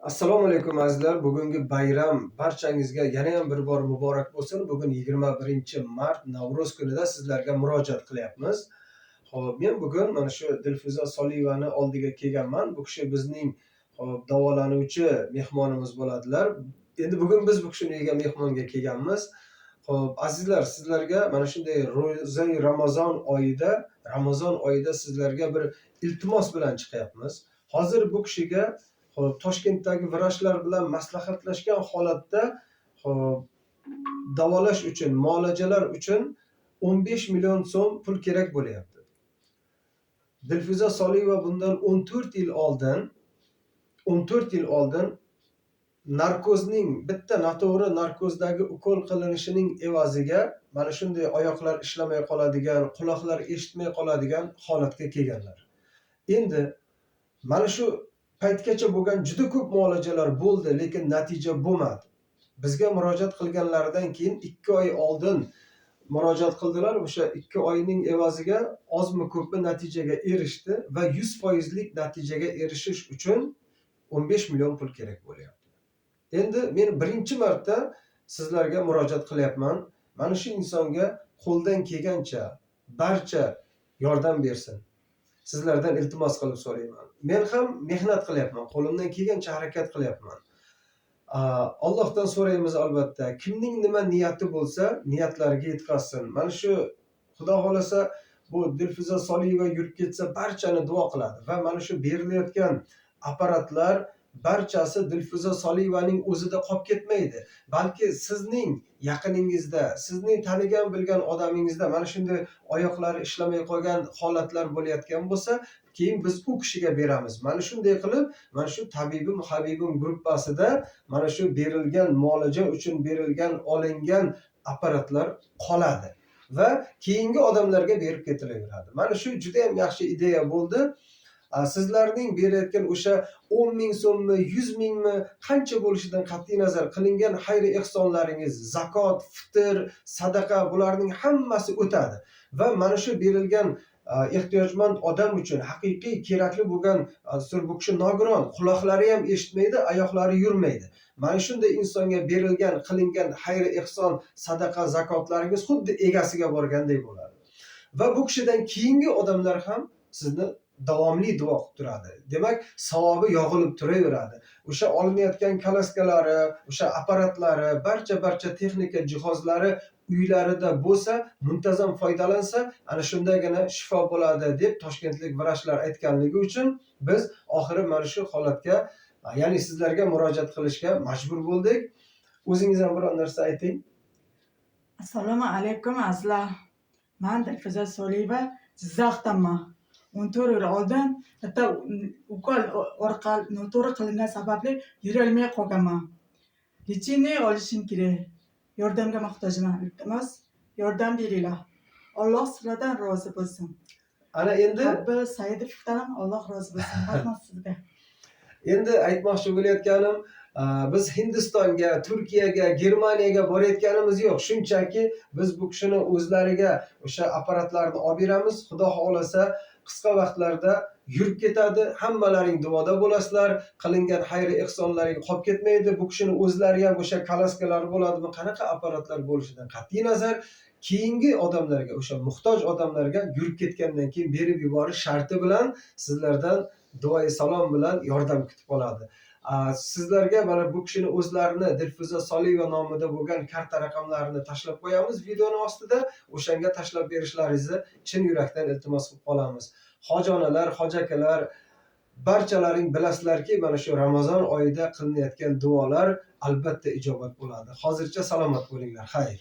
Assalomu alaykum azizlar. Bugungi bayram barchangizga yana ham bir bor muborak bo'lsin. Bugun 21-mart Navro'z kunida sizlarga murojaat qilyapmiz. Xo'p, men bugun mana shu Dilfuza Soliyevani oldiga kelganman. Bu kishi bizning davolanuvchi mehmonimiz bo'ladilar. Endi bugun biz bu kishini uyiga mehmonga kelganmiz. Xo'p, azizlar, sizlarga mana shunday ro'za Ramazon oyida sizlarga bir iltimos bilan chiqyapmiz. Hozir bu kishiga Toshkentdagi vrachlar bilan maslahatlashgan holatda davolash uchun, muolajalar uchun 15 million so'm pul kerak bo'lyapti. Dilfuza Soliyeva bundan 14 yil oldin narkozning bitta noto'g'ri narkozdagi ukol qilinishining evaziga mana shunday oyoqlar ishlamay qoladigan, quloqlar eshitmay qoladigan holatga kelganlar. Endi mana shu paytgacha bo'lgan juda ko'p muolajalar bo'ldi, lekin natija bo'lmadi. Bizga murojaat qilganlaridan keyin 2 oy oldin murojaat qildilar. O'sha 2 oyning evaziga ozmi ko'pmi natijaga erishdi va 100% lik natijaga erishish uchun 15 million pul kerak bo'lyapti. Endi men birinchi marta sizlarga murojaat qilyapman. Mana shu insonga qo'ldan kelgancha barcha yordam bersin. Sizlardan iltimos qilib so'rayman. Men ham mehnat qilyapman, qo'limdan kelgancha harakat qilyapman. Allohdan so'raymiz albatta. Kimning nima niyati bo'lsa, niyatlariga yetkazsin. Mana shu Xudo xolasa bu Dilfuza Soliyeva yurib ketsa barchani duo qiladi va mana shu berilayotgan apparatlar barchasi Dilfuza Soliyevaning o'zida qolib ketmaydi. Balki sizning yaqiningizda, sizning tanigan bilgan odamingizda mana shunday oyoqlari ishlamay qolgan holatlar bo'layotgan bo'lsa, keyin biz u kishiga beramiz. Mana shunday qilib, mana shu tabibim Habibim gruppasida mana shu berilgan muolaja uchun berilgan olingan apparatlar qoladi va keyingi odamlarga berib ketilaveradi. Mana shu juda ham yaxshi ideya bo'ldi. Sizlarning berayotgan o'sha 10 ming so'mmi, 100 mingmi, qancha bo'lishidan qat'iy nazar qilingan xayr ehsonlaringiz, zakot, fitr, sadaqa bularning hammasi o'tadi va mana shu berilgan ehtiyojmand odam uchun haqiqiy kerakli bo'lgan bu kishi nogiron, quloqlari ham eshitmaydi, oyoqlari yurmaydi. Mana shunday insonga berilgan, qilingan xayr ehson, sadaqa, zakotlaringiz xuddi egasiga borgandek bo'ladi. Va bu kishidan keyingi odamlar ham sizni davomli duo qilib turadi. Demak, savobi yog'ilib turaveradi. O'sha olinayotgan kalaskalari, o'sha apparatlari, barcha texnika jihozlari uylarida bo'lsa, muntazam foydalansa, ana shundagina shifo bo'ladi deb toshkentlik vrachlar aytganligi uchun biz oxiri mana shu holatga, ya'ni sizlarga murojaat qilishga majbur bo'ldik. O'zingiz ham biror narsa ayting. Assalomu alaykum azizlar. Men Dilfuza Soliyeva Jizzaxdanman. 14 yil oldin bitta ukol orqali noto'g'ri qilingan sababli yurolmay qolganman. Lecheniya olishim kerak. Yordamga muhtojman. Iltimos, yordam beringlar. Alloh sizlardan rozi bo'lsin. Ana endi Saidovdan ham Alloh rozi bo'lsin. Rahmat sizga. Endi aytmoqchi bo'layotganim, biz Hindistonga, Turkiyaga, Germaniyaga borayotganimiz yo'q. Shunchaki biz bu kishini o'zlariga o'sha apparatlarni olib beramiz. Xudo xolasa qisqa vaqtlarda yurib ketadi. Hammalaring duoda bo'lasizlar. Qilingan xayr ehsonlaring qolib ketmaydi. Bu kishini o'zlari ham o'sha kalaskalari bo'ladimi, qanaqa apparatlar bo'lishidan qat'iy nazar keyingi odamlarga, o'sha muhtoj odamlarga yurib ketgandan keyin berib yuborish sharti bilan sizlardan duoyi salom bilan yordam kutib qoladi. Sizlarga mana bu kishini o'zlarini Dilfuza Soliyeva nomida bo'lgan karta raqamlarini tashlab qo'yamiz videoning ostida. O'shanga tashlab berishlaringizni chin yurakdan iltimos qilib qolamiz. Hojonalar, hojakalar, barchalaring bilasizlarki, mana shu Ramazon oyida qilinayotgan duolar albatta ijobat bo'ladi. Hozircha salomat bo'linglar. Xayr.